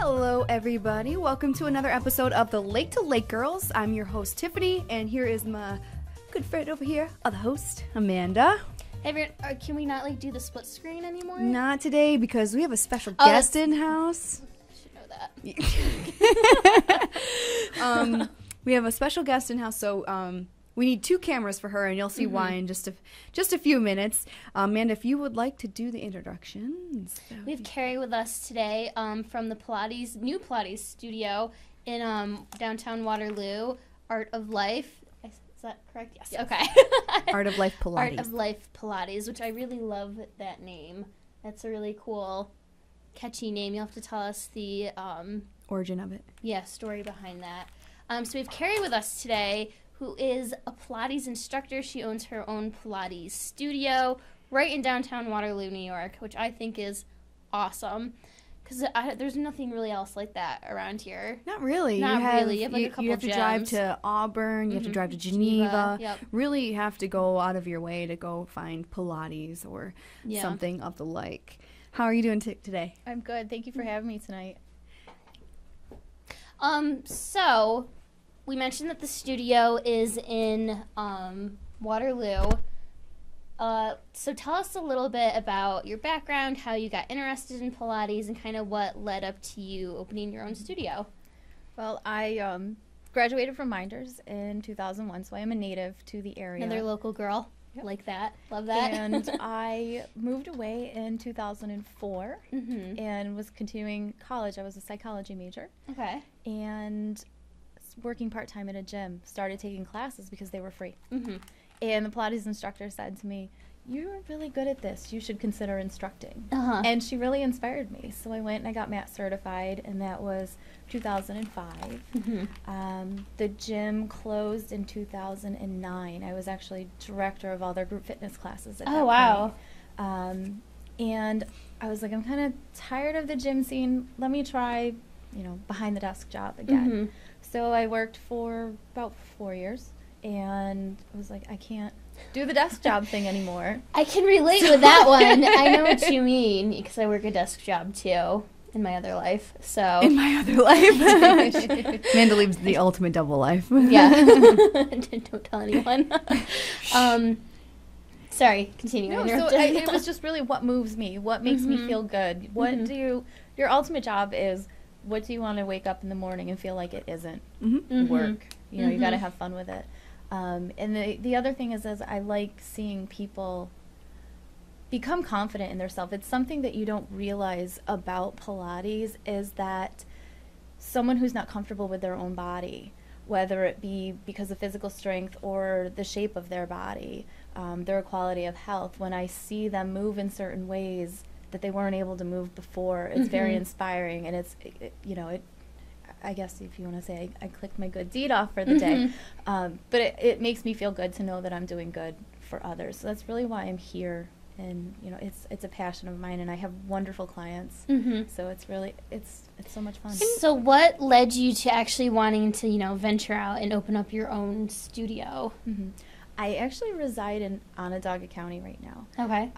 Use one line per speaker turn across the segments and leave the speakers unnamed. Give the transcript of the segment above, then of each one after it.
Hello, everybody. Welcome to another episode of the Lake to Lake Girls. I'm your host, Tiffany, and here is my good friend over here, the host, Amanda.
Hey, everyone, can we not do the split screen anymore?
Not today because we have a special guest in house.
I should know that.
We have a special guest in house, so we need two cameras for her, and you'll see why in just a few minutes. Amanda, if you would like to do the introductions.
We have Carrie with us today from the new Pilates studio in downtown Waterloo, Art of Life. Is that correct? Yes. Okay.
Art of Life Pilates.
Art of Life Pilates, which I really love that name. That's a really cool, catchy name. You'll have to tell us the
origin of it.
Yeah, story behind that. So we have Carrie with us today, who is a Pilates instructor. She owns her own Pilates studio right in downtown Waterloo, New York, which I think is awesome because there's nothing really else like that around here.
Not really.
Not really. You have a couple
you have to drive to Auburn. You have to drive to Geneva.
Yep.
Really, you have to go out of your way to go find Pilates or something of the like. How are you doing today?
I'm good. Thank you for having me tonight.
So we mentioned that the studio is in Waterloo. So tell us a little bit about your background, how you got interested in Pilates, and kind of what led up to you opening your own studio.
Well, I graduated from Minders in 2001, so I am a native to the area.
Another local girl.
Yep.
Like that. Love that.
And I moved away in 2004 and was continuing college. I was a psychology major.
Okay.
And working part-time at a gym, started taking classes because they were free. And the Pilates instructor said to me, "You're really good at this. You should consider instructing." And she really inspired me. So I went and I got MAT certified, and that was 2005. The gym closed in 2009. I was actually director of all their group fitness classes at that
Oh, wow.
point. And I was like, I'm kind of tired of the gym scene. Let me try, behind the desk job again. So I worked for about 4 years, and I was like, I can't do the desk job thing anymore.
I can relate with that one. I know what you mean, because I work a desk job, too, in my other life. So
In my other life. Amanda leads the ultimate double life.
Yeah. Don't tell anyone. Sorry, continue.
No, so it was just really what moves me, what makes me feel good. What your ultimate job is, what do you want to wake up in the morning and feel like it isn't work? You got to have fun with it. And the other thing is I like seeing people become confident in themselves. It's something that you don't realize about Pilates is that someone who's not comfortable with their own body, whether it be because of physical strength or the shape of their body, their quality of health, when I see them move in certain ways that they weren't able to move before, it's very inspiring, and I guess if you want to say I clicked my good deed off for the day, but it makes me feel good to know that I'm doing good for others. So that's really why I'm here, and it's a passion of mine, and I have wonderful clients. So it's really it's so much fun.
So what led you to actually wanting to venture out and open up your own studio?
I actually reside in Onondaga County right now.
Okay.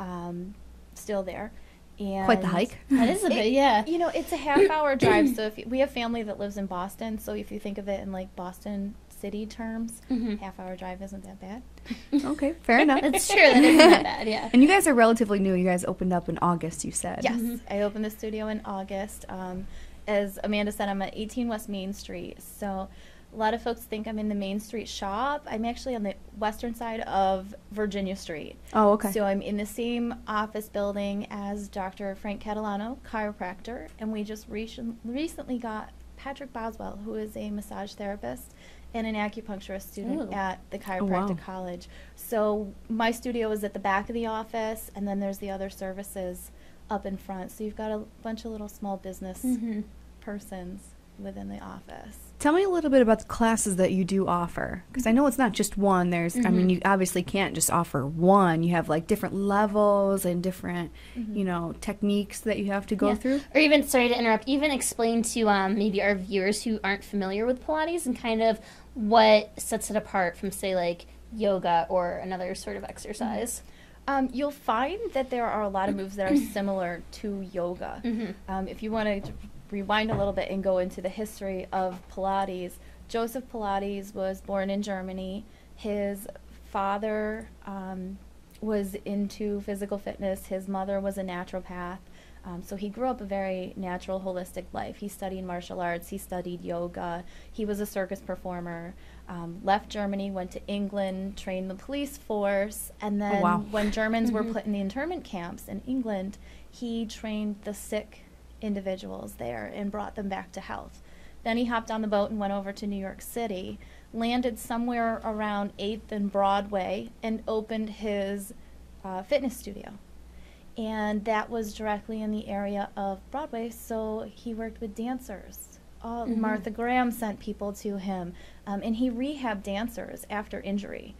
Still there. And
Quite the hike.
That is a bit, yeah.
It's a half-hour drive. So we have family that lives in Boston, so if you think of it in like Boston city terms, half-hour drive isn't that bad.
Okay, fair enough.
That's true. That isn't that bad, yeah.
And you guys are relatively new. You guys opened up in August, you said.
Yes, I opened the studio in August. As Amanda said, I'm at 18 West Main Street. So a lot of folks think I'm in the Main Street shop. I'm actually on the western side of Virginia Street.
Oh, okay.
So I'm in the same office building as Dr. Frank Catalano, chiropractor, and we just recently got Patrick Boswell, who is a massage therapist and an acupuncturist student at the chiropractic college. So my studio is at the back of the office, and then there's the other services up in front. So you've got a bunch of little small business persons within the office.
Tell me a little bit about the classes that you do offer, because I know it's not just one. There's, I mean, you obviously can't just offer one. You have like different levels and different, techniques that you have to go through.
Or even, sorry to interrupt, even explain to maybe our viewers who aren't familiar with Pilates and kind of what sets it apart from, say, like yoga or another sort of exercise.
You'll find that there are a lot of moves that are similar to yoga. If you want to rewind a little bit and go into the history of Pilates. Joseph Pilates was born in Germany. His father was into physical fitness. His mother was a naturopath. So he grew up a very natural, holistic life. He studied martial arts. He studied yoga. He was a circus performer. Left Germany, went to England, trained the police force, and then when Germans were put in the internment camps in England, he trained the sick individuals there and brought them back to health. Then he hopped on the boat and went over to New York City, landed somewhere around 8th and Broadway, and opened his fitness studio. And that was directly in the area of Broadway, so he worked with dancers. Martha Graham sent people to him, and he rehabbed dancers after injury.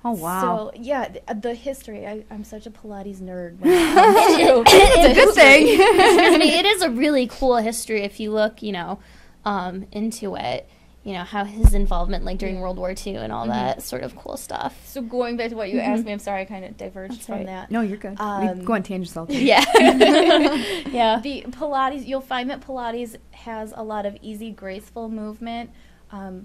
Oh, wow.
So, yeah, the history, I'm such a Pilates nerd when it comes to
it's a good thing.
I mean, it is a really cool history if you look, into it. How his involvement, like, during World War II and all that sort of cool stuff.
So going back to what you asked me, I'm sorry I kind of diverged from that.
No, you're good. We go on tangents all day.
Yeah. Yeah.
The Pilates, you'll find that Pilates has a lot of easy, graceful movement,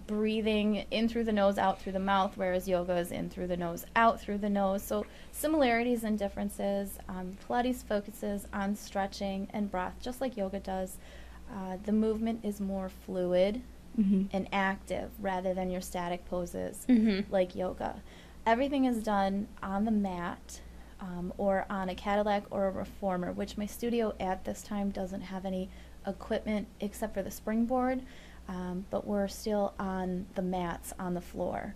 breathing in through the nose, out through the mouth, whereas yoga is in through the nose, out through the nose. So similarities and differences. Pilates focuses on stretching and breath, just like yoga does. The movement is more fluid and active rather than your static poses like yoga. Everything is done on the mat or on a Cadillac or a reformer, which my studio at this time doesn't have any equipment except for the springboard, but we're still on the mats on the floor.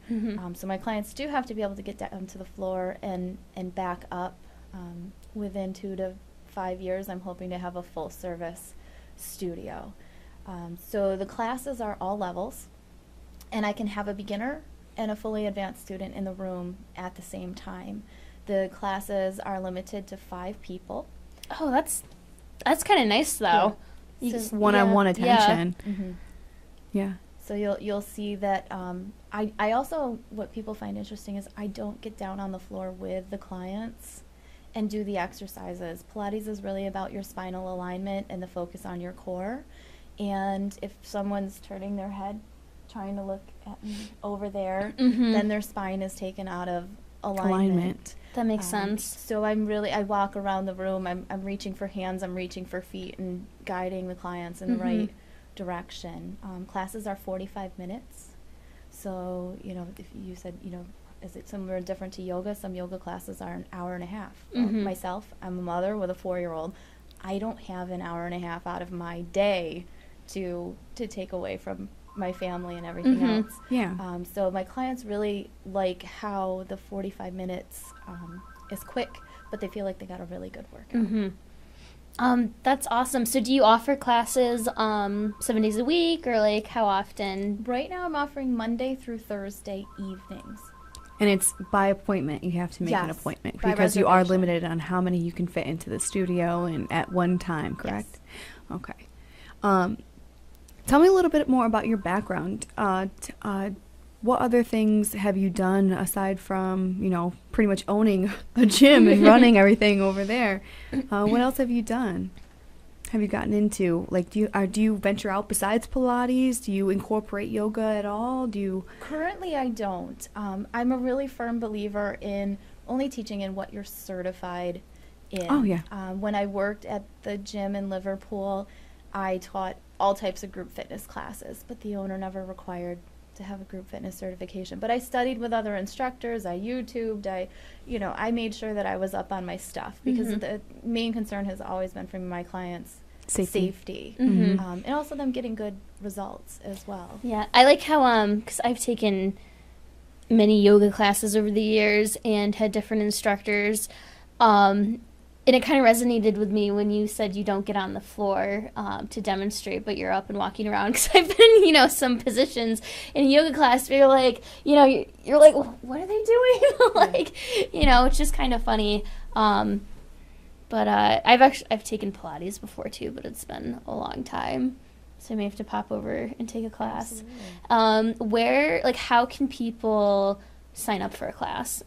So my clients do have to be able to get down to the floor and back up. Within 2 to 5 years, I'm hoping to have a full service studio. So the classes are all levels, and I can have a beginner and a fully advanced student in the room at the same time. The classes are limited to 5 people.
Oh, that's kind of nice though.
Yeah. Just one-on-one attention. Yeah.
So you'll see that I also, what people find interesting is I don't get down on the floor with the clients and do the exercises. Pilates is really about your spinal alignment and the focus on your core. And if someone's turning their head, trying to look at me over there, then their spine is taken out of alignment.
That makes sense.
So I walk around the room, I'm reaching for hands, I'm reaching for feet, and guiding the clients in the right direction. Classes are 45 minutes. So, if you said, is it similar or different to yoga? Some yoga classes are an hour and a half. Myself, I'm a mother with a 4-year-old. I don't have an hour and a half out of my day to take away from my family and everything else.
Yeah.
So my clients really like how the 45 minutes is quick, but they feel like they got a really good workout.
That's awesome. So do you offer classes 7 days a week, or like how often?
Right now I'm offering Monday through Thursday evenings.
And it's by appointment. You have to make an appointment because you are limited on how many you can fit into the studio and at one time, correct? Yes. Okay. Tell me a little bit more about your background. What other things have you done aside from, pretty much owning a gym and running everything over there? What else have you done? Have you gotten into? Like, do you venture out besides Pilates? Do you incorporate yoga at all?
Currently, I don't. I'm a really firm believer in only teaching in what you're certified in.
Oh, yeah.
When I worked at the gym in Liverpool, I taught all types of group fitness classes, but the owner never required to have a group fitness certification. But I studied with other instructors. I YouTubed. I made sure that I was up on my stuff because the main concern has always been for my clients safety. And also them getting good results as well.
Yeah, I like how because I've taken many yoga classes over the years and had different instructors. And it kind of resonated with me when you said you don't get on the floor to demonstrate, but you're up and walking around. Because I've been in, some positions in a yoga class where you're like, you're like, what are they doing? It's just kind of funny. But I've taken Pilates before too, but it's been a long time. So I may have to pop over and take a class. How can people sign up for a class?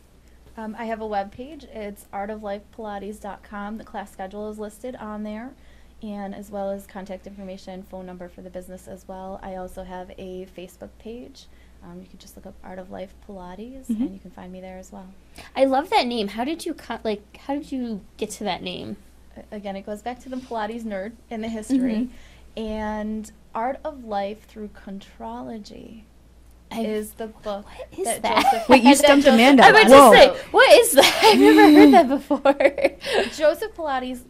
I have a webpage. It's artoflifepilates.com. The class schedule is listed on there. and as well as contact information, phone number for the business as well. I also have a Facebook page. You can just look up Art of Life Pilates, and you can find me there as well.
I love that name. How did you how did you get to that name?
Again, it goes back to the Pilates nerd in the history. And Art of Life Through Contrology is the book that Joseph...
Wait, you stumped Amanda.
I was just say, what is that? I've never heard that before.
Joseph Pilates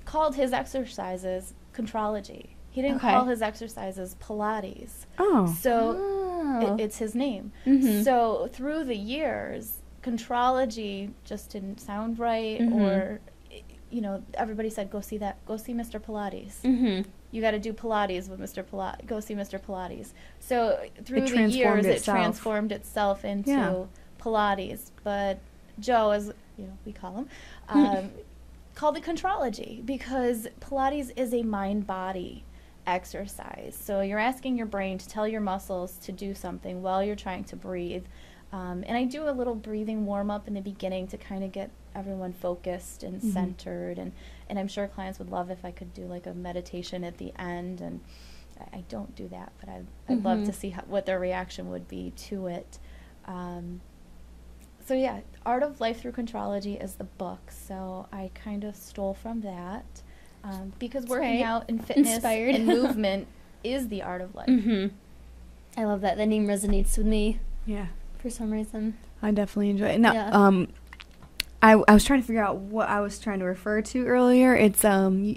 called his exercises Contrology. He didn't call his exercises Pilates.
Oh.
So it's his name. So through the years, Contrology just didn't sound right, or, you know, everybody said, go see Mr. Pilates. You got to do Pilates with Mr. Pilates. Go see Mr. Pilates. So through the years, it transformed itself into Pilates. But Joe, as you know, we call him, called it Contrology because Pilates is a mind-body exercise. So you're asking your brain to tell your muscles to do something while you're trying to breathe. And I do a little breathing warm-up in the beginning to kind of get everyone focused and centered. And I'm sure clients would love if I could do like a meditation at the end. And I don't do that, but I'd love to see what their reaction would be to it. So yeah, Art of Life Through Contrology is the book. So I kind of stole from that because working out and fitness and movement is the art of life.
I love that. The name resonates with me.
Yeah.
For some reason.
I definitely enjoy it. Now, I was trying to figure out what I was trying to refer to earlier. It's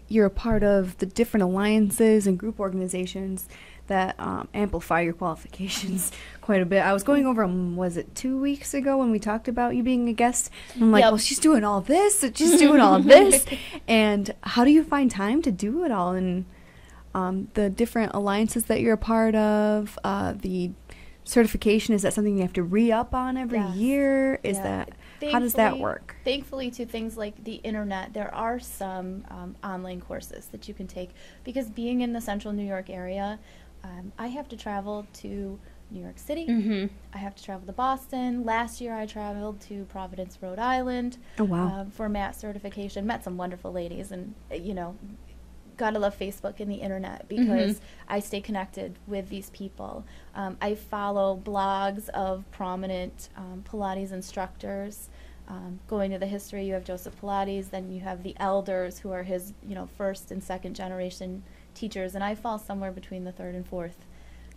you're a part of the different alliances and group organizations that amplify your qualifications quite a bit. I was going over, was it 2 weeks ago when we talked about you being a guest? And I'm like, well, she's doing all this, she's doing all this. And how do you find time to do it all? And the different alliances that you're a part of, the certification, is that something you have to re-up on every year? Is that, how does that work?
Thankfully, to things like the internet, there are some online courses that you can take, because being in the central New York area, I have to travel to New York City. I have to travel to Boston. Last year I traveled to Providence, Rhode Island for MAT certification. Met some wonderful ladies, and you know, gotta love Facebook and the internet because I stay connected with these people. I follow blogs of prominent Pilates instructors. Going to the history, you have Joseph Pilates, then you have the elders who are his, you know, first and second generation teachers, and I fall somewhere between the third and fourth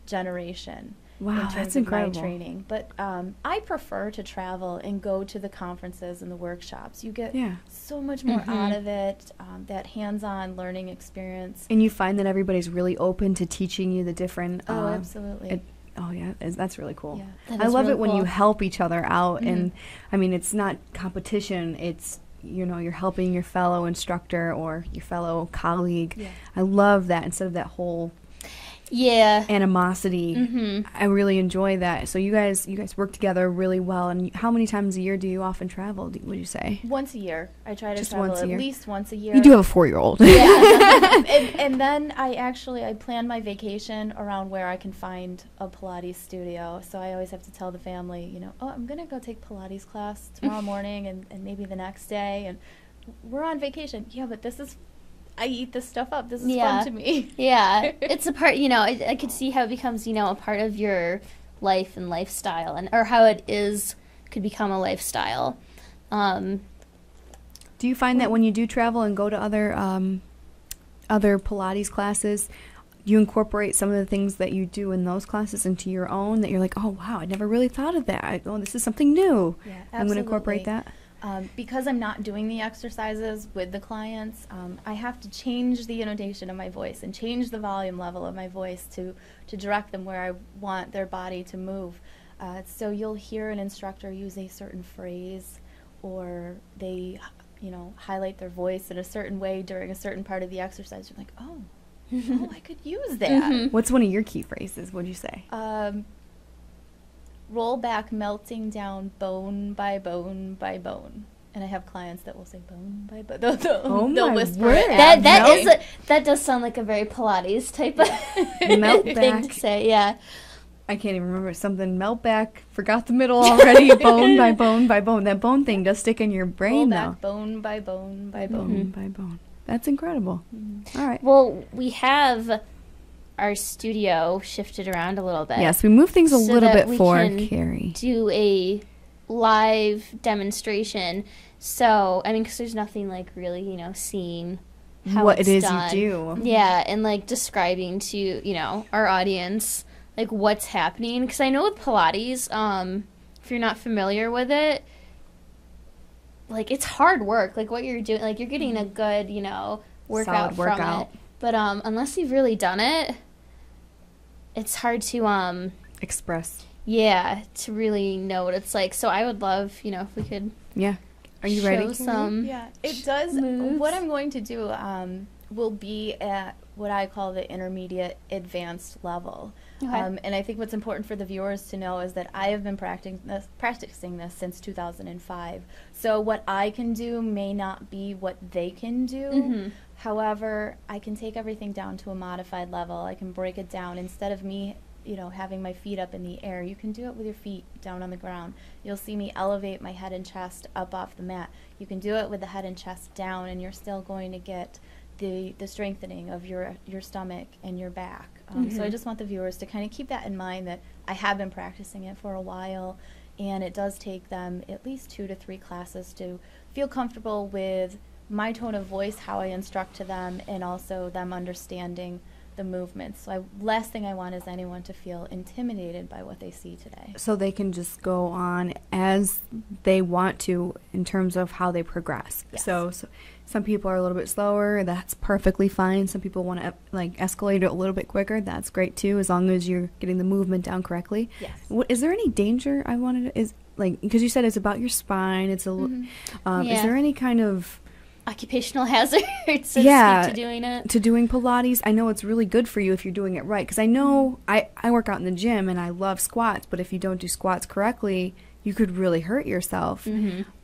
generation.
Wow,
in terms
that's
of
incredible.
my training. But I prefer to travel and go to the conferences and the workshops. You get so much more out of it, that hands-on learning experience.
And you find that everybody's really open to teaching you the different...
Oh, absolutely.
That's really cool.
Yeah.
I love it when you help each other out. And, I mean, it's not competition. It's, you know, you're helping your fellow instructor or your fellow colleague. Yeah. I love that instead of that whole... animosity. I really enjoy that. So you guys work together really well. And how many times a year do you often travel, would you say?
Once a year. I try to travel at least once a year.
You do have a 4-year-old.
And then I plan my vacation around where I can find a Pilates studio. So I always have to tell the family, you know, I'm going to go take Pilates class tomorrow morning and maybe the next day. And we're on vacation. Yeah, but I eat this stuff up. This is fun to me.
Yeah. It's a part, you know, I could see how it becomes, you know, a part of your life and lifestyle, or how it could become a lifestyle.
Do you find that when you do travel and go to other Pilates classes, you incorporate some of the things that you do in those classes into your own, that you're like, oh, wow, I never really thought of that. Oh, this is something new.
Yeah, absolutely.
I'm going to incorporate that.
Because I'm not doing the exercises with the clients, I have to change the intonation of my voice and change the volume level of my voice to direct them where I want their body to move. So you'll hear an instructor use a certain phrase, or they, you know, highlight their voice in a certain way during a certain part of the exercise. You're like, oh, I could use that.
What's one of your key phrases, would you say?
Roll back, melting down, bone by bone by bone. And I have clients that will say bone by bone. They'll whisper it.
That does sound like a very Pilates type of thing to say. Yeah.
I can't even remember something. Melt back. Forgot the middle already. Bone by bone by bone. That bone thing does stick in your brain,
Roll back, bone by bone by bone.
By bone. That's incredible. All right.
Well, we have our studio shifted around a little bit.
Yes, we moved things a
so
little
that
bit
we
for
can
Carrie.
do a live demonstration. So, I mean, because there's nothing like really, you know, seeing how
What
it's
it is
done.
you do.
Yeah, and like describing to, you know, our audience like what's happening. Because I know with Pilates, if you're not familiar with it, like it's hard work. Like what you're doing, like you're getting a good, you know, workout from it. But unless you've really done it, it's hard to
Express.
yeah, to really know what it's like. So I would love, you know, if we could
Yeah. Are you ready?
show some
Yeah, it does.
moves.
What I'm going to do will be at what I call the intermediate advanced level.
Okay.
And I think what's important for the viewers to know is that I have been practicing this since 2005. So what I can do may not be what they can do.
Mm-hmm.
However, I can take everything down to a modified level. I can break it down. Instead of me, you know, having my feet up in the air, you can do it with your feet down on the ground. You'll see me elevate my head and chest up off the mat. You can do it with the head and chest down, and you're still going to get the strengthening of your stomach and your back. So I just want the viewers to kind of keep that in mind, that I have been practicing it for a while, and it does take them at least 2 to 3 classes to feel comfortable with my tone of voice, how I instruct to them, and also them understanding the movements. So last thing I want is anyone to feel intimidated by what they see today.
So they can just go on as they want to in terms of how they progress.
Yes.
So some people are a little bit slower. That's perfectly fine. Some people want to like escalate it a little bit quicker. That's great too, as long as you're getting the movement down correctly.
Yes.
Is there any danger? I wanted to, is like, because you said it's about your spine. It's a.
Yeah.
Is there any kind of
occupational hazard to speak to doing it?
To doing Pilates? I know it's really good for you if you're doing it right, because I know I work out in the gym and I love squats, but if you don't do squats correctly, you could really hurt yourself.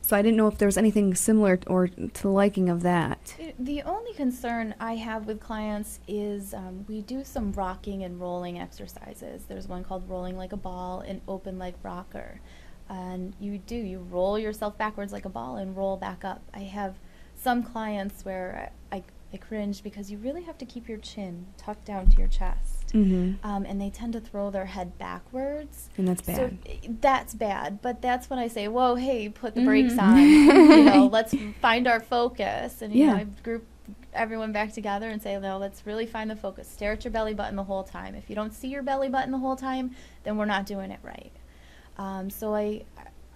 So I didn't know if there was anything similar or to the liking of that.
The only concern I have with clients is we do some rocking and rolling exercises. There's one called rolling like a ball and open leg rocker. And you roll yourself backwards like a ball and roll back up. I have some clients where I cringe because you really have to keep your chin tucked down to your chest. And they tend to throw their head backwards.
And that's bad.
So that's bad. But that's when I say, whoa, hey, put the brakes on. You know, let's find our focus. And, you know, I group everyone back together and say, no, let's really find the focus. Stare at your belly button the whole time. If you don't see your belly button the whole time, then we're not doing it right. So I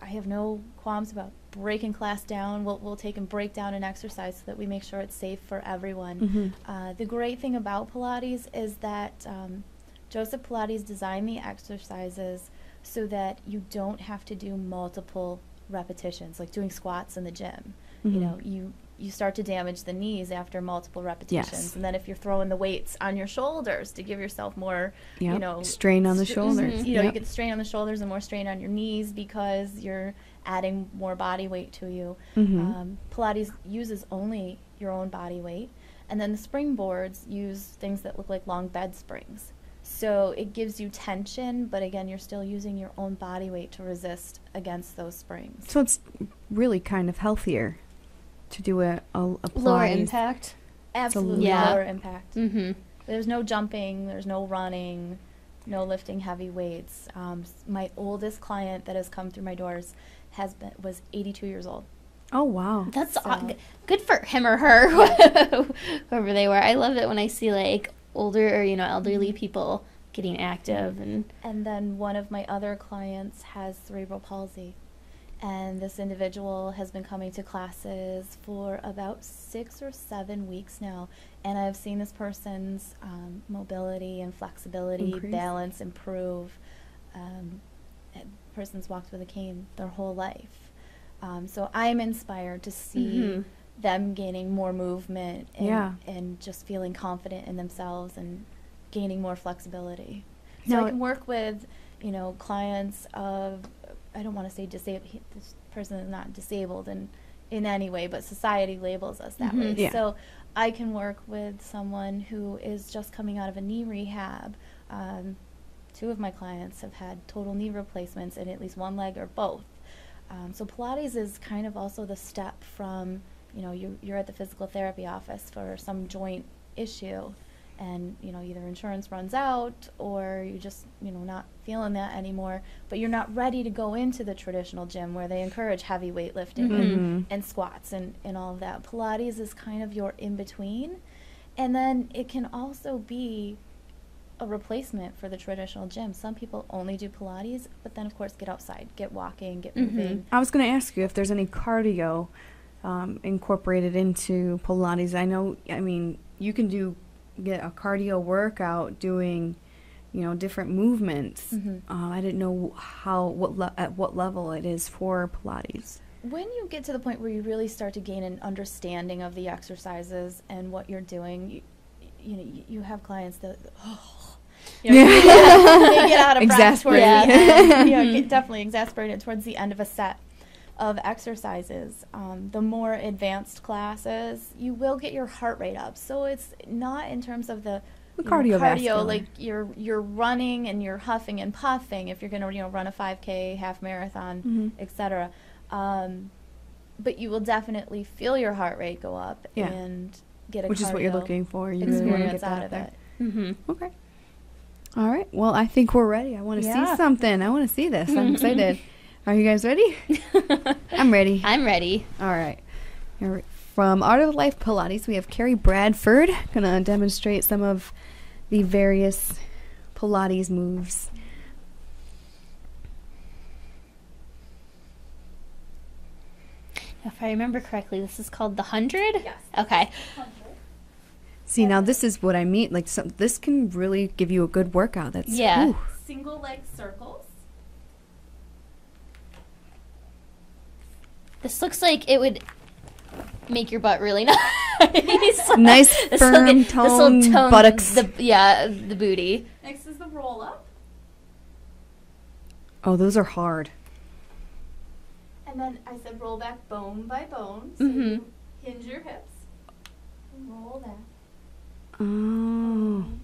have no qualms about breaking class down. We'll take and break down an exercise so that we make sure it's safe for everyone. The great thing about Pilates is that Joseph Pilates designed the exercises so that you don't have to do multiple repetitions, like doing squats in the gym. You know, you start to damage the knees after multiple repetitions. And then if you're throwing the weights on your shoulders to give yourself more, you know,
strain on the shoulders.
You know, you get strain on the shoulders and more strain on your knees because you're adding more body weight to you. Pilates uses only your own body weight. And then the springboards use things that look like long bed springs. So it gives you tension, but again, you're still using your own body weight to resist against those springs.
So it's really kind of healthier to do a
lower impact.
Absolutely, lower impact.
Mm-hmm.
There's no jumping, there's no running, no lifting heavy weights. My oldest client that has come through my doors was 82 years old.
Oh, wow.
That's good for him or her, whoever they were. I love it when I see like older or, you know, elderly people getting active.
And then one of my other clients has cerebral palsy. And this individual has been coming to classes for about 6 or 7 weeks now. And I've seen this person's mobility and flexibility, balance improve. Person's walked with a cane their whole life. So I'm inspired to see them gaining more movement and just feeling confident in themselves and gaining more flexibility. So I can work with, you know, clients of, I don't want to say disabled. This person is not disabled in any way, but society labels us that way.
Yeah.
So I can work with someone who is just coming out of a knee rehab. 2 of my clients have had total knee replacements in at least one leg or both. So Pilates is kind of also the step from you know, you're at the physical therapy office for some joint issue, and, you know, either insurance runs out or you just, you know, not feeling that anymore, but you're not ready to go into the traditional gym where they encourage heavy weightlifting and squats and all of that. Pilates is kind of your in-between. And then it can also be a replacement for the traditional gym. Some people only do Pilates, but then, of course, get outside, get walking, get moving.
I was going to ask you if there's any cardio incorporated into Pilates. I mean, you can get a cardio workout doing, you know, different movements. I didn't know at what level it is for Pilates.
When you get to the point where you really start to gain an understanding of the exercises and what you're doing, you know, you have clients that, you know, they get out of breath towards the end. You know, get definitely exasperated towards the end of a set of exercises. The more advanced classes, you will get your heart rate up. So it's not in terms of the cardio, like you're running and you're huffing and puffing if you're going to, you know, run a 5K, half marathon, etc. But you will definitely feel your heart rate go up and get a
which is what you're looking for. You
experience
really want to get
out of it.
Okay. All right. Well, I think we're ready. I want to see something. I want to see this. I'm excited. Are you guys ready? I'm ready.
I'm ready.
All right. From Art of Life Pilates, we have Carrie Bradford going to demonstrate some of the various Pilates moves.
If I remember correctly, this is called the 100?
Yes.
Okay.
100.
See, now this is what I mean. Like, this can really give you a good workout. That's
yeah.
Single leg circles.
This looks like it would make your butt really nice.
Nice, firm, toned buttocks.
The booty.
Next is the roll up.
Oh, those are hard.
And then I said roll back bone by bone. So you hinge your hips. And roll back.
Oh.
Bone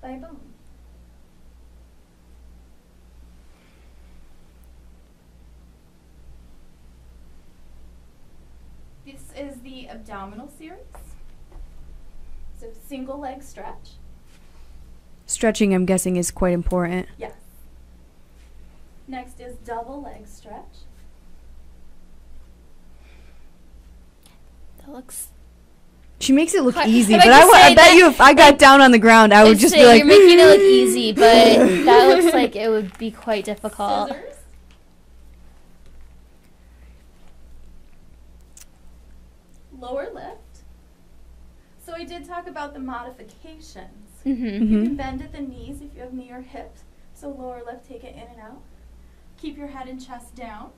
by bone. This is the abdominal series. So single leg stretch.
Stretching, I'm guessing, is quite important.
Yes. Next is double leg stretch.
That looks...
She makes it look
Quite,
easy,
but
but I bet you if I got down on the ground, I would just be like...
You're making it look easy, but that looks like it would be quite difficult.
Scissors. Lower lift. So I did talk about the modifications. You can bend at the knees if you have knee or hips. So lower lift, take it in and out. Keep your head and chest down.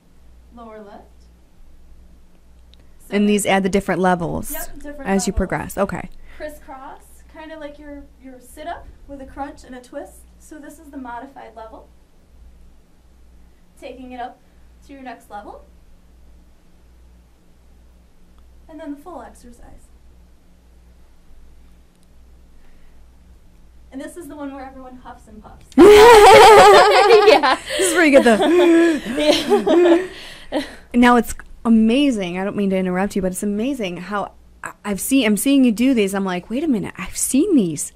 Lower lift. So
And these add the different levels
different
as you
levels.
progress. Okay.
Crisscross, kind of like your sit-up with a crunch and a twist. So this is the modified level. Taking it up to your next level. And then the full exercise. And this is the one where everyone huffs and puffs.
Yeah.
This is where you get the... Now it's amazing. I don't mean to interrupt you, but it's amazing how I'm seeing you do these. I'm like, wait a minute, I've seen these.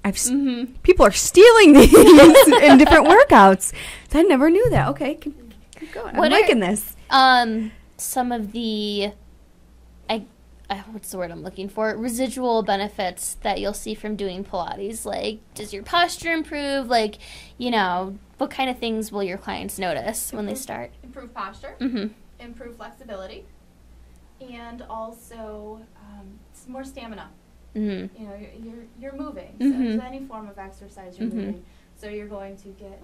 People are stealing these in different workouts. I never knew that. Okay, keep going. I'm liking this.
Some of the, what's the word I'm looking for? Residual benefits that you'll see from doing Pilates. Like, does your posture improve? Like, you know, what kind of things will your clients notice when they start?
Improve posture. Improve flexibility. And also some more stamina. You know, you're moving. So it's any form of exercise you're moving. So you're going to get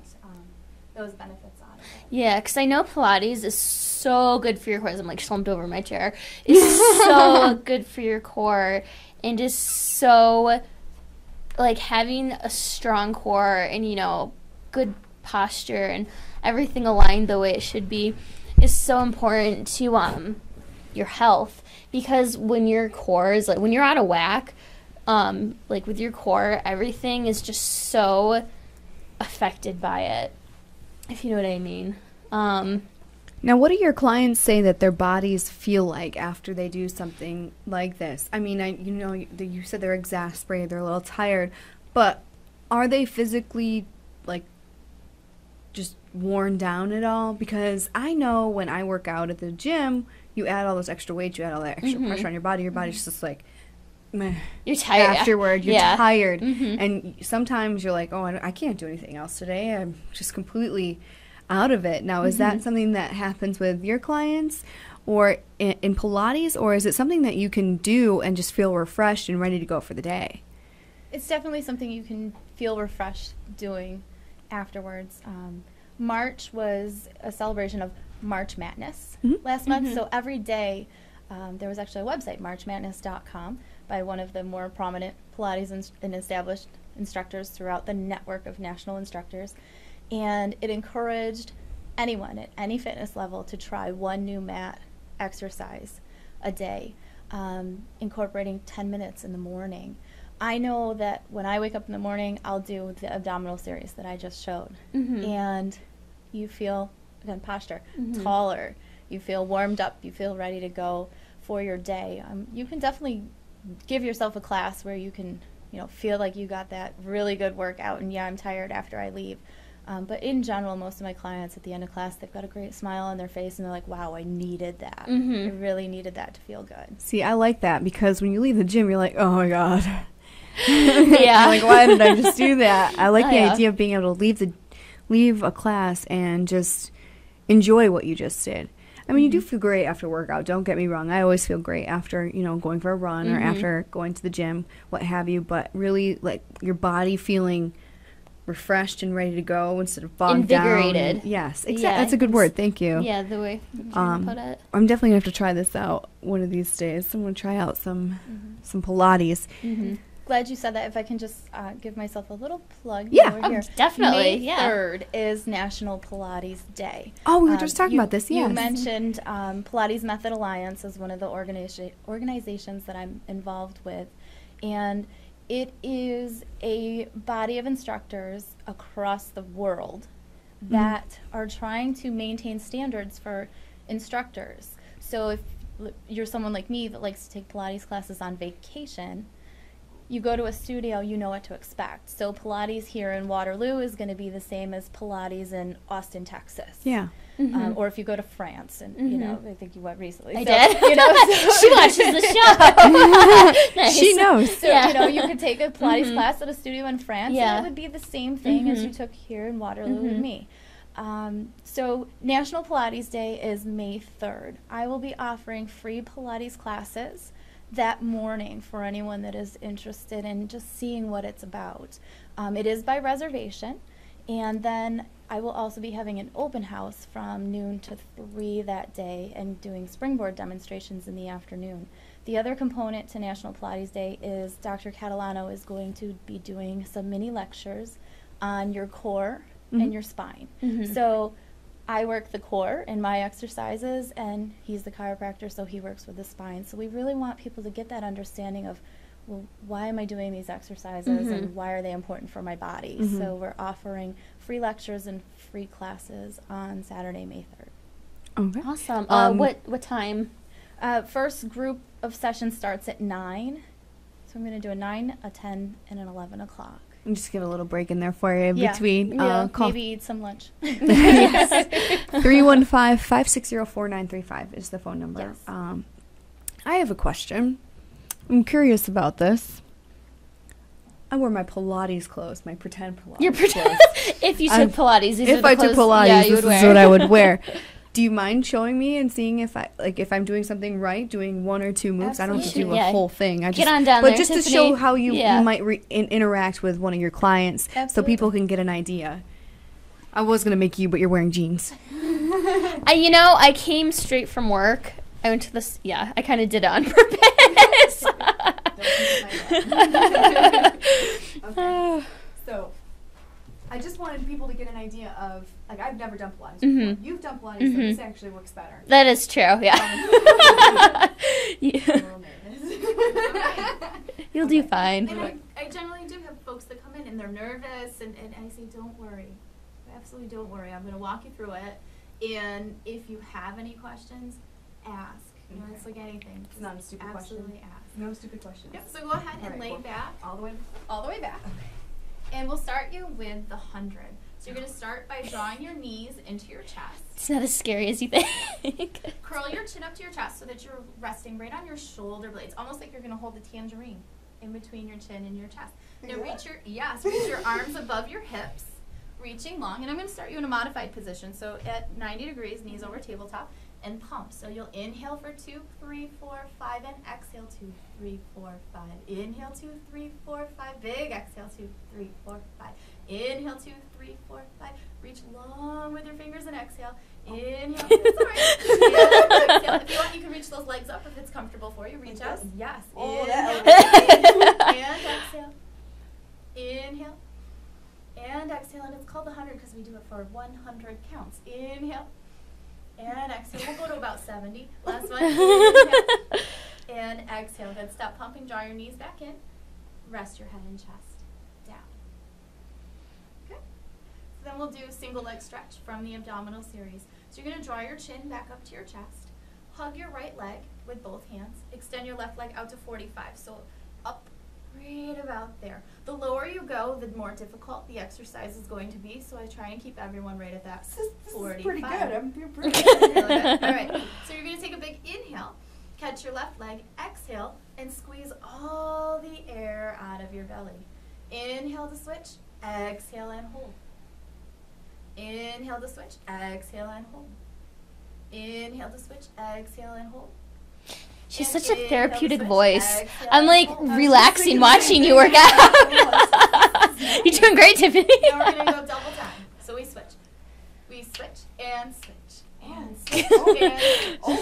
those benefits out of it.
Yeah, because I know Pilates is so good for your core. I'm like slumped over my chair. It's so good for your core, and is so, like, having a strong core and, you know, good posture and everything aligned the way it should be is so important to your health. Because when your core is, like, when you're out of whack, like, with your core, everything is just so affected by it, if you know what I mean.
Now, what do your clients say that their bodies feel like after they do something like this? I mean, you said they're exasperated, they're a little tired, but are they physically, like, just worn down at all? Because I know when I work out at the gym, you add all those extra weights, you add all that extra pressure on your body's just like, meh.
You're tired.
Afterward, you're tired. And sometimes you're like, oh, I can't do anything else today. I'm just completely out of it. Now, is that something that happens with your clients or in Pilates, or is it something that you can do and just feel refreshed and ready to go for the day?
It's definitely something you can feel refreshed doing afterwards. March was a celebration of March Madness last month, so every day there was actually a website, marchmadness.com, by one of the more prominent Pilates and established instructors throughout the network of national instructors. And it encouraged anyone at any fitness level to try one new mat exercise a day, incorporating 10 minutes in the morning. I know that when I wake up in the morning, I'll do the abdominal series that I just showed. And you feel, again, posture, taller. You feel warmed up. You feel ready to go for your day. You can definitely give yourself a class where you can, feel like you got that really good workout. And, yeah, I'm tired after I leave. But in general, most of my clients at the end of class, they've got a great smile on their face, and they're like, wow, I needed that. I really needed that to feel good.
See, I like that, because when you leave the gym, you're like, oh, my God.
Yeah.
Like, why did I just do that? I like the idea of being able to leave a class and just enjoy what you just did. I mean, you do feel great after workout. Don't get me wrong. I always feel great after, going for a run or after going to the gym, what have you. But really, like, your body feeling refreshed and ready to go instead of bogged
invigorated.
Down. Yes, exactly. Yeah, that's a good word. Thank you.
Yeah, the way I'm trying to put it.
I'm definitely going to have to try this out one of these days. I'm going to try out some Pilates.
Glad you said that. If I can just give myself a little plug
over
here.
Definitely.
May 3rd is National Pilates Day.
Oh, we were just talking about this, yes.
You mentioned Pilates Method Alliance as one of the organizations that I'm involved with. And it is a body of instructors across the world that are trying to maintain standards for instructors. So if you're someone like me that likes to take Pilates classes on vacation, you go to a studio, you know what to expect. So Pilates here in Waterloo is going to be the same as Pilates in Austin, Texas.
Yeah.
Or if you go to France, and I think you went recently.
I did.
So,
she watches the show. Nice.
She knows.
So you could take a Pilates class at a studio in France, and it would be the same thing as you took here in Waterloo with me. So National Pilates Day is May 3rd. I will be offering free Pilates classes that morning for anyone that is interested in just seeing what it's about. It is by reservation, and then I will also be having an open house from noon to 3 that day and doing springboard demonstrations in the afternoon. The other component to National Pilates Day is Dr. Catalano is going to be doing some mini lectures on your core and your spine. So I work the core in my exercises, and he's the chiropractor, so he works with the spine. So we really want people to get that understanding of, well, why am I doing these exercises and why are they important for my body? So we're offering free lectures and free classes on Saturday, May 3rd.
Okay.
Awesome. What time?
First group of sessions starts at 9. So I'm going to do a 9, a 10, and an 11 o'clock.
I'm just get a little break in there for you between.
Maybe eat some lunch.
315-560-4935 is the phone number.
Yes.
I have a question. I'm curious about this. I wear my Pilates clothes, my pretend Pilates clothes.
If you took Pilates, these
if
are
I
the
took
clothes,
Pilates,
you
this
would
is
wear.
what I would wear. Do you mind showing me and seeing if I'm doing something right, doing 1 or 2 moves?
Absolutely.
I don't have to do a whole thing.
Get on down there,
but just
Tiffany.
to show how you might interact with one of your clients, so
Absolutely.
people can get an idea. I was gonna make you, but you're wearing jeans.
I came straight from work. I went to this. Yeah, I kind of did it on purpose.
Okay. So, I just wanted people to get an idea of, I've never done Pilates before. You've done Pilates, so this actually works better.
That is true. Yeah. You'll do fine.
And I generally do have folks that come in and they're nervous, and I say, don't worry. Absolutely don't worry. I'm going to walk you through it.
And if you have any questions, ask. You know, it's like anything.
It's not a stupid
absolutely
question.
ask.
No stupid questions.
Yep, so go ahead and lay
cool.
back.
All the way
back. Okay. And we'll start you with the 100. So you're going to start by drawing your knees into your chest.
It's not as scary as you think.
Curl your chin up to your chest so that you're resting right on your shoulder blades, almost like you're going to hold the tangerine in between your chin and your chest. Now reach your arms above your hips, reaching long. And I'm going to start you in a modified position. So at 90 degrees, knees over tabletop, and pump. So you'll inhale for 2, 3, 4, 5, and exhale 2, 3, 4, 5. Inhale 2, 3, 4, 5. Big exhale 2, 3, 4, 5. Inhale 2, 3, 4, 5. Reach long with your fingers and exhale. Inhale. Sorry. Exhale. If you want, you can reach those legs up if it's comfortable for you. Reach out. Yes. Inhale. And exhale. Inhale. And exhale. And it's called the 100 because we do it for 100 counts. Inhale. And exhale. We'll go to about 70. Last one. Inhale. And exhale. Good. Stop pumping. Draw your knees back in. Rest your head and chest down. Okay. So then we'll do a single leg stretch from the abdominal series. So you're going to draw your chin back up to your chest. Hug your right leg with both hands. Extend your left leg out to 45. So up right about there. The lower you go, the more difficult the exercise is going to be. So I try and keep everyone right at that 45.
This is pretty good. I'm pretty good.
Really good. All right. So you're going to take a big inhale. Catch your left leg. Exhale and squeeze all the air out of your belly. Inhale to switch. Exhale and hold. Inhale to switch. Exhale and hold. Inhale to switch. Exhale and hold.
She has
And
such a
inhale to
therapeutic
switch.
voice.
Exhale
I'm
and
like
hold.
relaxing watching you work out. You're doing great, Tiffany.
Now we're going to go double time. So we switch. We switch and switch. And switch.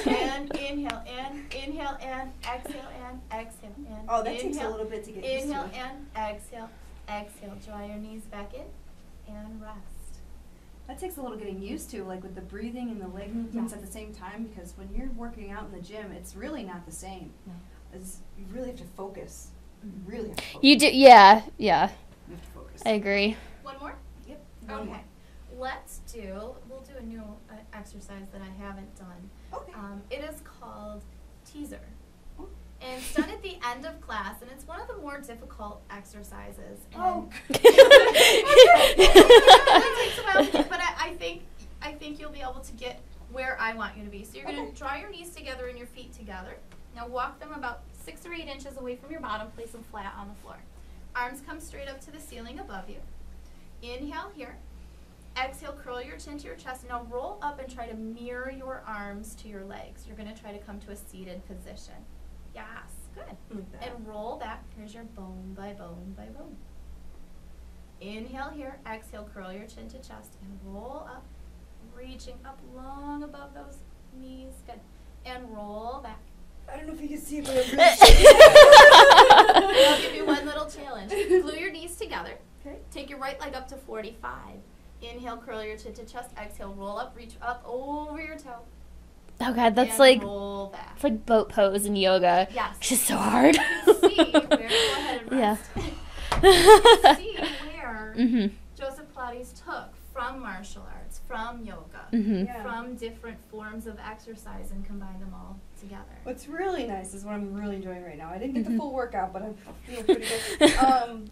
And inhale and inhale and exhale and exhale and
Oh, that takes a
inhale,
little bit to get used to.
inhale and exhale. Exhale. Draw your knees back in and rest.
That takes a little getting used to, like with the breathing and the leg movements at the same time, because when you're working out in the gym, it's really not the same.
No.
You really have to focus. You really have to focus.
You do, yeah.
You have to focus.
I agree.
One more?
Yep.
Okay.
One more.
We'll do a new exercise that I haven't done.
Okay.
It is called teaser.
Oh.
And it's done at the end of class, and it's one of the more difficult exercises. And
Oh.
it takes a while, but I think you'll be able to get where I want you to be. So you're going to draw your knees together and your feet together. Now walk them about 6 or 8 inches away from your bottom. Place them flat on the floor. Arms come straight up to the ceiling above you. Inhale here. Exhale, curl your chin to your chest. Now roll up and try to mirror your arms to your legs. You're going to try to come to a seated position. Yes, good.
Like that.
And roll back. Here's your bone by bone by bone. Inhale here. Exhale, curl your chin to chest and roll up, reaching up long above those knees. Good. And roll back.
I don't know if you can see it, but I'm really
I'll give you one little challenge. Glue your knees together.
Okay.
Take your right leg up to 45. Inhale, curl your chin to chest. Exhale, roll up, reach up over your toe.
Oh God, that's
and
like
roll back.
it's like boat pose in yoga.
Yes.
Which is so hard.
You can see where, go ahead and
Yeah.
rest. You can see where
Mhm.
Joseph Pilates took from martial arts, from yoga,
Mhm.
Yeah.
from different forms of exercise and combined them all together.
What's really nice is what I'm really enjoying right now. I didn't get the full workout, but I feel pretty good.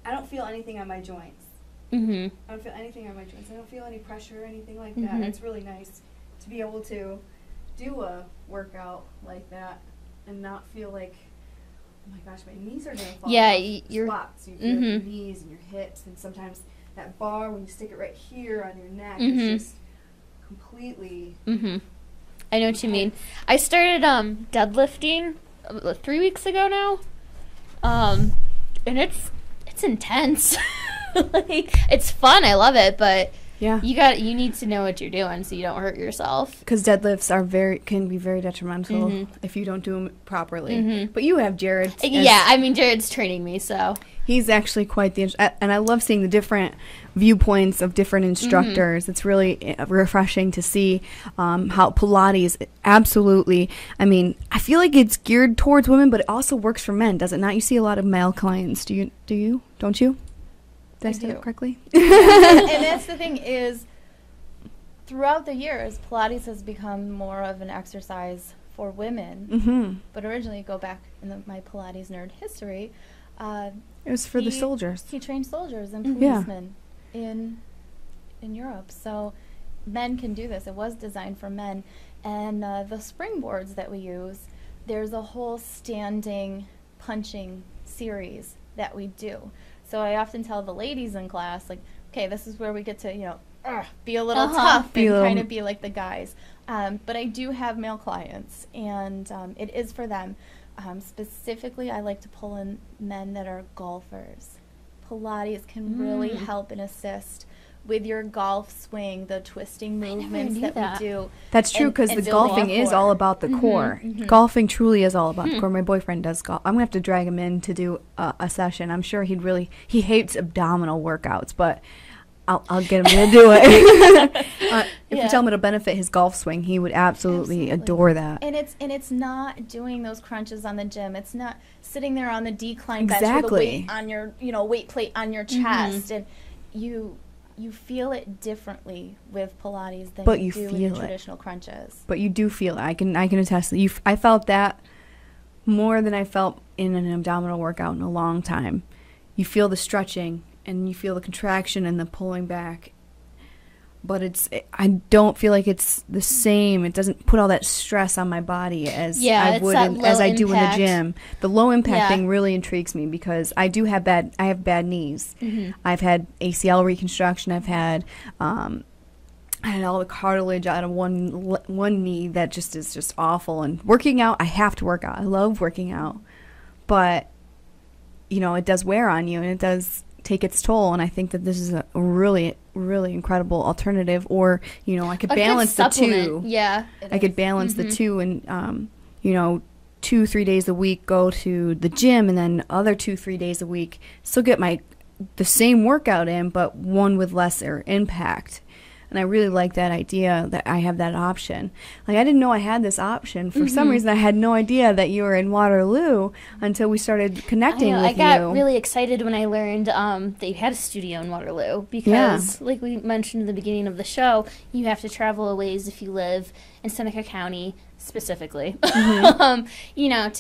I don't feel anything on my joints.
Mhm.
I don't feel anything on my joints. I don't feel any pressure or anything like
Mhm.
that. It's really nice to be able to do a workout like that and not feel like, oh my gosh, my knees are going to fall
Yeah,
off
you're-
squats. You feel like your
Mhm.
knees and your hips, and sometimes that bar, when you stick it right here on your neck,
Mhm.
is just completely...
Mhm. I know what you mean. I started deadlifting 3 weeks ago now. And it's intense. Like it's fun. I love it, but
Yeah.
you need to know what you're doing so you don't hurt yourself.
Because deadlifts can be very detrimental
Mhm.
if you don't do them properly.
Mhm.
But you have Jared.
Yeah, I mean Jared's training me, so
He's actually quite and I love seeing the different viewpoints of different instructors. It's really refreshing to see how Pilates absolutely, I mean, I feel like it's geared towards women, but it also works for men, does it not? You see a lot of male clients. Don't you? Did I say
do.
that correctly?
And that's the thing is, throughout the years, Pilates has become more of an exercise for women. But originally, go back in my Pilates nerd history,
it was for the soldiers.
He trained soldiers and policemen in Europe. So men can do this. It was designed for men. And the springboards that we use, there's a whole standing punching series that we do. So I often tell the ladies in class, like, okay, this is where we get to, be a little tough and kind of be like the guys. But I do have male clients, and it is for them. Specifically, I like to pull in men that are golfers. Pilates can really help and assist with your golf swing, the twisting movements that we do.
That's true, because the golfing is all about the core. Golfing truly is all about the core. My boyfriend does golf. I'm going to have to drag him in to do a session. I'm sure he hates abdominal workouts, but I'll get him to do it. If you tell him it'll benefit his golf swing, he would absolutely adore that.
And it's not doing those crunches on the gym. It's not sitting there on the decline bench with a weight on your weight plate on your chest, and you feel it differently with Pilates than you do in the traditional crunches.
But you do feel it. I can attest that I felt that more than I felt in an abdominal workout in a long time. You feel the stretching and you feel the contraction and the pulling back. But I don't feel like it's the same. It doesn't put all that stress on my body as I would as I do in the gym. The low impact thing really intrigues me, because I have bad knees. I've had ACL reconstruction. I've had I had all the cartilage out of one knee that just is just awful. And working out, I have to work out. I love working out, but it does wear on you, and it does take its toll. And I think that this is a really, really incredible alternative. Or I could balance the two.
Yeah,
I could balance the two, and 2-3 days a week go to the gym, and then other 2-3 days a week still get the same workout in, but one with lesser impact. And I really like that idea that I have that option. Like, I didn't know I had this option. For some reason, I had no idea that you were in Waterloo until we started connecting with you.
I got really excited when I learned that you had a studio in Waterloo, because, like we mentioned in the beginning of the show, you have to travel a ways if you live in Seneca County, specifically, to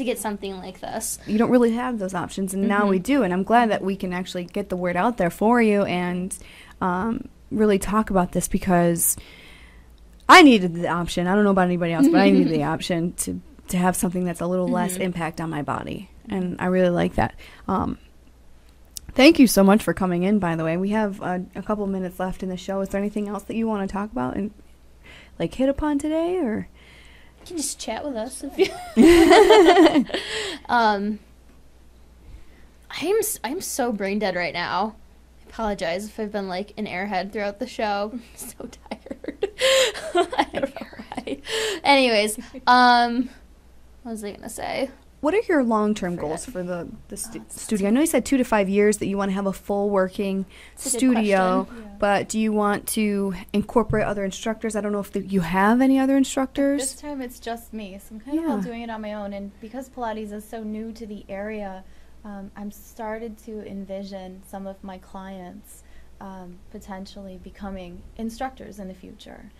get something like this.
You don't really have those options, and now we do. And I'm glad that we can actually get the word out there for you and really talk about this, because I needed the option. I don't know about anybody else, but I needed the option to have something that's a little less impact on my body, and I really like that. Thank you so much for coming in, by the way. We have a couple minutes left in the show. Is there anything else that you want to talk about and hit upon today, or
you can just chat with us if you I'm so brain dead right now. Apologize if I've been an airhead throughout the show. I'm so tired. I don't know why. Anyways, what was I gonna say?
What are your long-term goals for the studio? I know you said 2 to 5 years that you want to have a full working studio, but do you want to incorporate other instructors? I don't know if you have any other instructors.
This time it's just me, so I'm kind of all doing it on my own. And because Pilates is so new to the area, I'm started to envision some of my clients potentially becoming instructors in the future.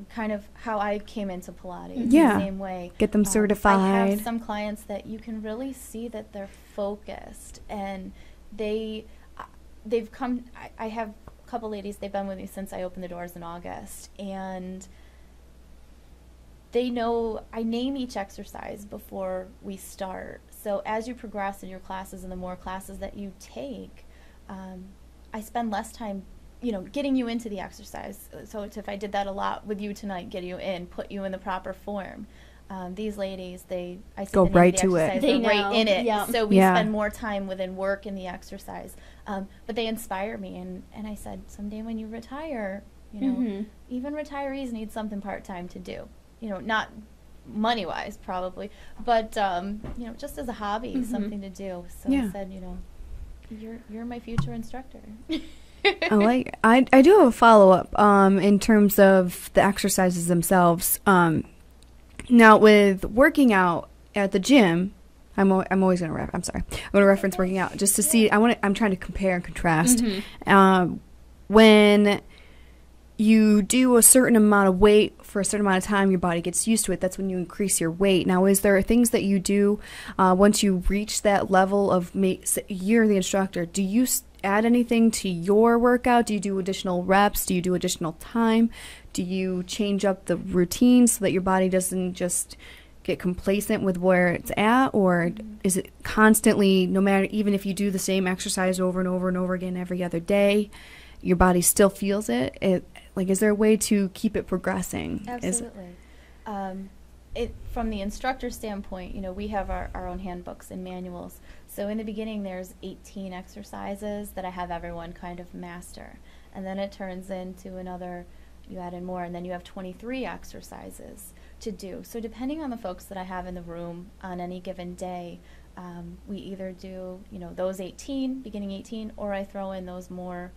Kind of how I came into Pilates, the same way.
Get them certified.
I have some clients that you can really see that they're focused, and they've come. I have a couple ladies, they've been with me since I opened the doors in August, and they know I name each exercise before we start. So as you progress in your classes and the more classes that you take, I spend less time, getting you into the exercise. So if I did that a lot with you tonight, get you in, put you in the proper form. These ladies, I
go right to it.
They're right in it. Yeah. So we spend more time within work in the exercise. But they inspire me. And I said, someday when you retire, even retirees need something part-time to do. Not money-wise probably, but just as a hobby, something to do. So I said, you're my future instructor.
I do have a follow-up in terms of the exercises themselves. Now, with working out at the gym, I'm always going to I'm going to reference working out just to see. I'm trying to compare and contrast. When you do a certain amount of weight for a certain amount of time, your body gets used to it. That's when you increase your weight. Now, is there things that you do once you reach that level of, you're the instructor, do you add anything to your workout? Do you do additional reps? Do you do additional time? Do you change up the routine so that your body doesn't just get complacent with where it's at? Or is it constantly, no matter, even if you do the same exercise over and over and over again every other day, your body still feels it? Like, is there a way to keep it progressing?
Absolutely. From the instructor standpoint, you know, we have our own handbooks and manuals. So in the beginning, there's 18 exercises that I have everyone kind of master. And then it turns into another, you add in more, and then you have 23 exercises to do. So depending on the folks that I have in the room on any given day, we either do, you know, those 18, beginning 18, or I throw in those more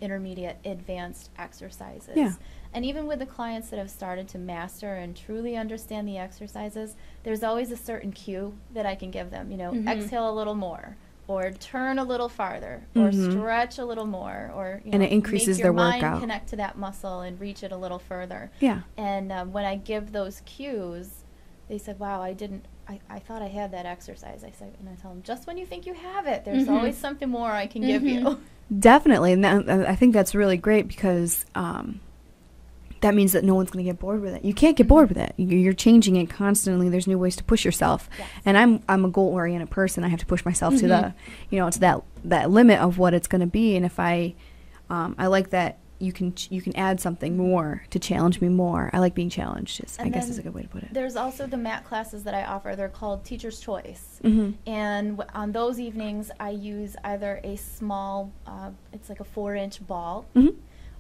intermediate advanced exercises.
Yeah.
And even with the clients that have started to master and truly understand the exercises, there's always a certain cue that I can give them. You know, exhale a little more, or turn a little farther, or stretch a little more, or
and it increases
make your
their
mind
workout.
Connect to that muscle and reach it a little further.
Yeah.
And when I give those cues, they said, "Wow, I thought I had that exercise." I tell them, just when you think you have it, there's always something more I can give you.
Definitely, and I think that's really great because that means that no one's going to get bored with it. You can't get bored with it. You're changing it constantly. There's new ways to push yourself.
Yes.
And I'm a goal-oriented person. I have to push myself to the, you know, to that limit of what it's going to be. And if I like that you can add something more to challenge me more. I like being challenged. I guess is a good way to put it.
There's also the mat classes that I offer. They're called Teacher's Choice. And on those evenings, I use either a small, it's like a 4-inch ball,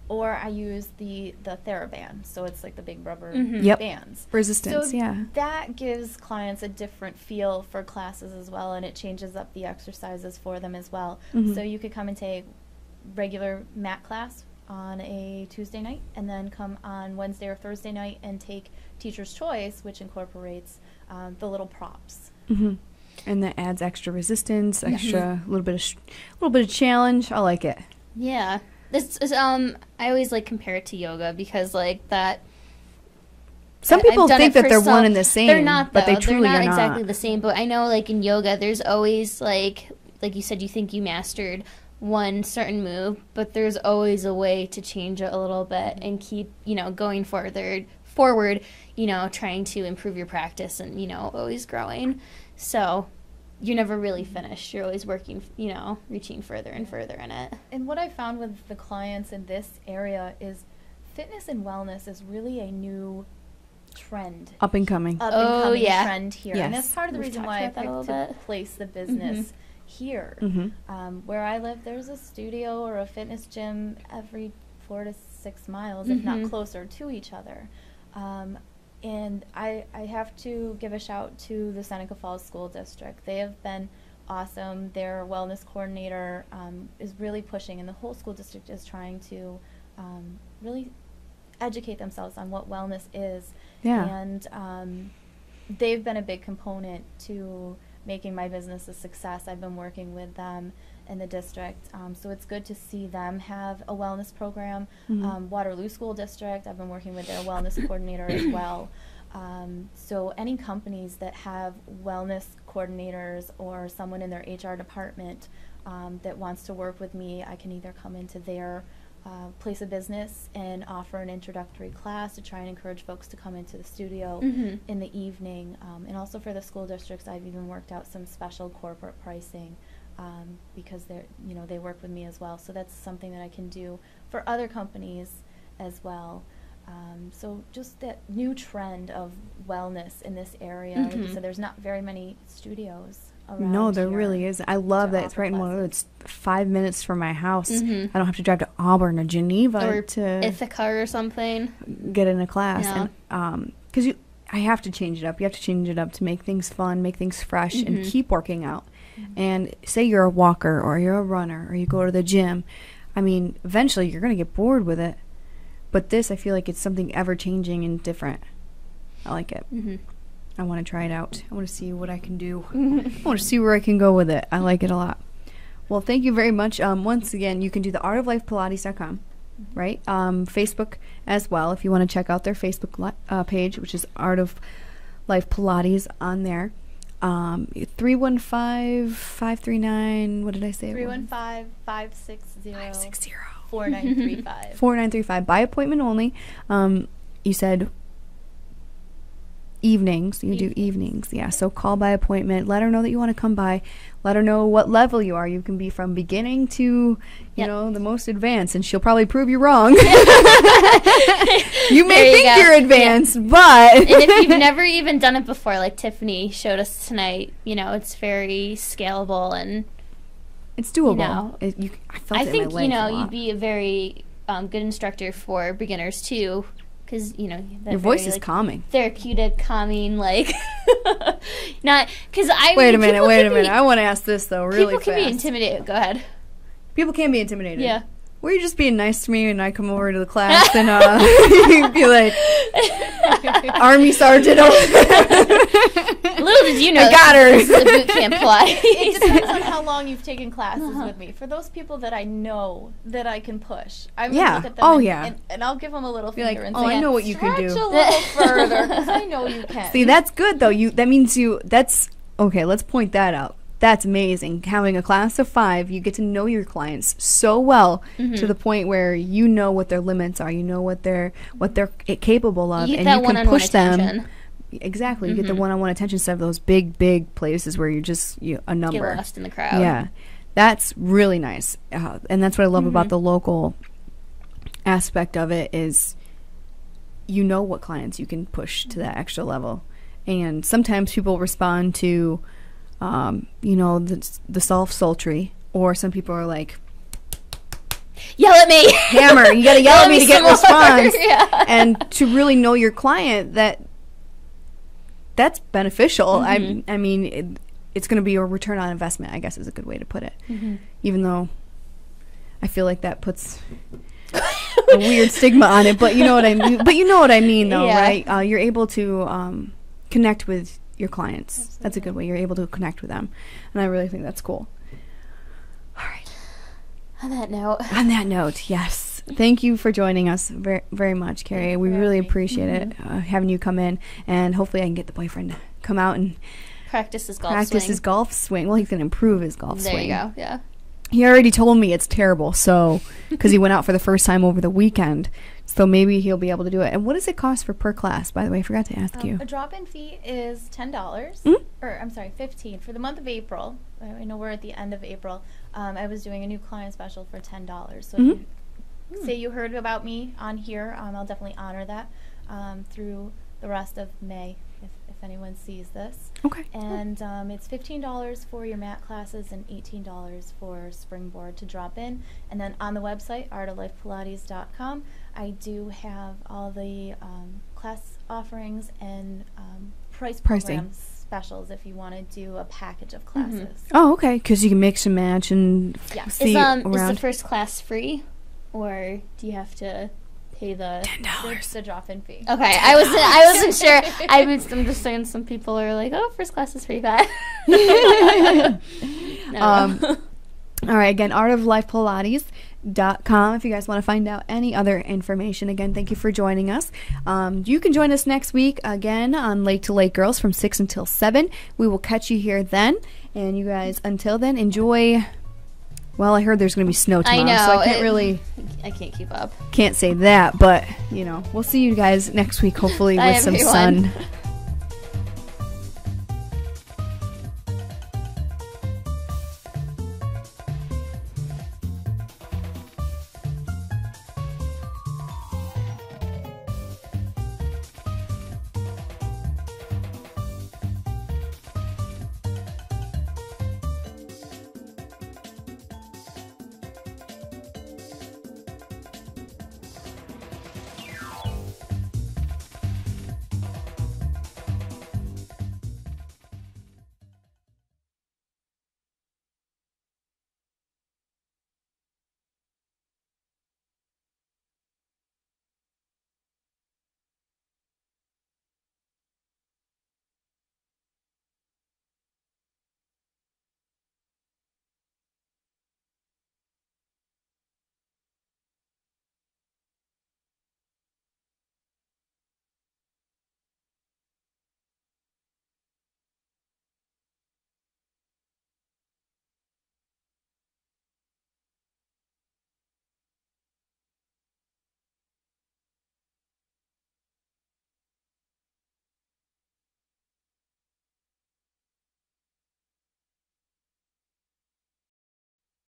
or I use the TheraBand, so it's like the big rubber bands.
Resistance,
so
yeah.
That gives clients a different feel for classes as well, and it changes up the exercises for them as well. So you could come and take regular mat class on a Tuesday night, and then come on Wednesday or Thursday night and take Teacher's Choice, which incorporates the little props.
And that adds extra resistance, extra a little bit of challenge. I like it.
Yeah. This is, I always like compare it to yoga because like that.
Some people think that they're one and the same.
They're not, though.
But they truly
they're not
are
exactly
not.
the same. But I know, like in yoga, there's always like you said, you think you mastered one certain move, but there's always a way to change it a little bit and keep, you know, going forward, you know, trying to improve your practice and, you know, always growing. So you're never really finished. You're always working, you know, reaching further and further in it.
And what I found with the clients in this area is fitness and wellness is really a new trend.
Up and coming.
Trend here.
Yes.
And that's part of the
We've
reason
talked
why I
about that a
picked
little
to
bit.
place the business here. Where I live, there's a studio or a fitness gym every 4 to 6 miles, if not closer, to each other. And I have to give a shout to the Seneca Falls School District. They have been awesome. Their wellness coordinator is really pushing, and the whole school district is trying to really educate themselves on what wellness is.
Yeah.
And they've been a big component to making my business a success. I've been working with them in the district, so it's good to see them have a wellness program. Waterloo School District, I've been working with their wellness coordinator as well. So any companies that have wellness coordinators or someone in their HR department that wants to work with me, I can either come into their place of business and offer an introductory class to try and encourage folks to come into the studio in the evening. And also for the school districts, I've even worked out some special corporate pricing because they work with me as well. So that's something that I can do for other companies as well. So just that new trend of wellness in this area. Like you said, there's not very many studios around.
No, there
here
really is. I love that it's right in Waterloo. It's 5 minutes from my house. I don't have to drive to Auburn or Geneva
Or
to
Ithaca or something.
get in a class.
Yeah.
And because I have to change it up. You have to change it up to make things fun, make things fresh, and keep working out. And say you're a walker or you're a runner or you go to the gym. I mean, eventually you're going to get bored with it. But this, I feel like it's something ever-changing and different. I like it. I want to try it out. I want to see what I can do. I want to see where I can go with it. I like it a lot. Well, thank you very much. Once again, you can do the artoflifepilates.com. right? Facebook as well, if you want to check out their Facebook page, which is Art of Life Pilates on there. 315-539, what did I say?
315-560.
4935. 4935. By appointment only. You said evenings. You do evenings. Yeah. So call by appointment. Let her know that you want to come by. Let her know what level you are. You can be from beginning to, you know, the most advanced, and she'll probably prove you wrong. You may think you're advanced, but
and if you've never even done it before, like Tiffany showed us tonight, you know, it's very scalable and
it's doable.
You know,
I
think you know you'd be a very good instructor for beginners too. Because, you know,
your voice is calming.
Therapeutic, calming, like, not, because
Wait a minute. I want to ask this, though, really fast.
People can be intimidated. Go ahead.
People can be intimidated.
Yeah.
Were you just being nice to me and I come over to the class and you'd be like, Army Sergeant.
Little did you know,
I got her.
This is a boot camp Pilates.
It depends on how long you've taken classes with me. For those people that I know that I can push, I'm going to look at them and I'll give them a little finger and say,
I know what you can do.
Stretch a little further because I know you can.
See, that's good, though. That means okay, let's point that out. That's amazing. Having a class of 5, you get to know your clients so well to the point where you know what their limits are. You know what they're capable of,
you get
and
that
you can push
attention.
them. Exactly. You get the one-on-one attention instead of those big places where you're just a number.
Get lost in the crowd.
Yeah, that's really nice, and that's what I love about the local aspect of it is you know what clients you can push to that extra level, and sometimes people respond to. You know, the self-sultry, or some people are like,
yell at me,
hammer, you gotta yell at me to get response.
Yeah.
And to really know your client, that's beneficial. I mean, it's going to be a return on investment, I guess is a good way to put it. Even though I feel like that puts a weird stigma on it, but you know what I mean. But you know what I mean, though, right? You're able to connect with your clients. Absolutely. That's a good way. You're able to connect with them, and I really think that's cool. All right.
On that note,
yes. Thank you for joining us very, very much, Carrie. We really appreciate it having you come in, and hopefully I can get the boyfriend to come out and
practice his golf swing.
Well, he's going to improve his golf swing.
There you go. Yeah.
He already told me it's terrible, so because he went out for the first time over the weekend. So maybe he'll be able to do it. And what does it cost for per class, by the way? I forgot to ask you.
A drop-in fee is $10. Or, I'm sorry, $15. For the month of April, I know we're at the end of April, I was doing a new client special for $10. So if you say you heard about me on here, I'll definitely honor that through the rest of May, if anyone sees this.
Okay.
And it's $15 for your mat classes and $18 for springboard to drop in. And then on the website, artoflifepilates.com, I do have all the class offerings and pricing specials if you want to do a package of classes.
Oh, okay. Because you can mix and match and see around.
Is the first class free, or do you have to pay the
$10
the drop-in fee?
Okay, I wasn't sure. I'm just saying some people are like, oh, first class is free, but
all right, again, artoflifepilates.com if you guys want to find out any other information. Again, thank you for joining us. You can join us next week again on Lake to Lake Girls from 6 until 7. We will catch you here then. And you guys, until then, enjoy. Well, I heard there's going to be snow tomorrow, so
I can't keep up.
Can't say that, but, you know, we'll see you guys next week, hopefully with some sun.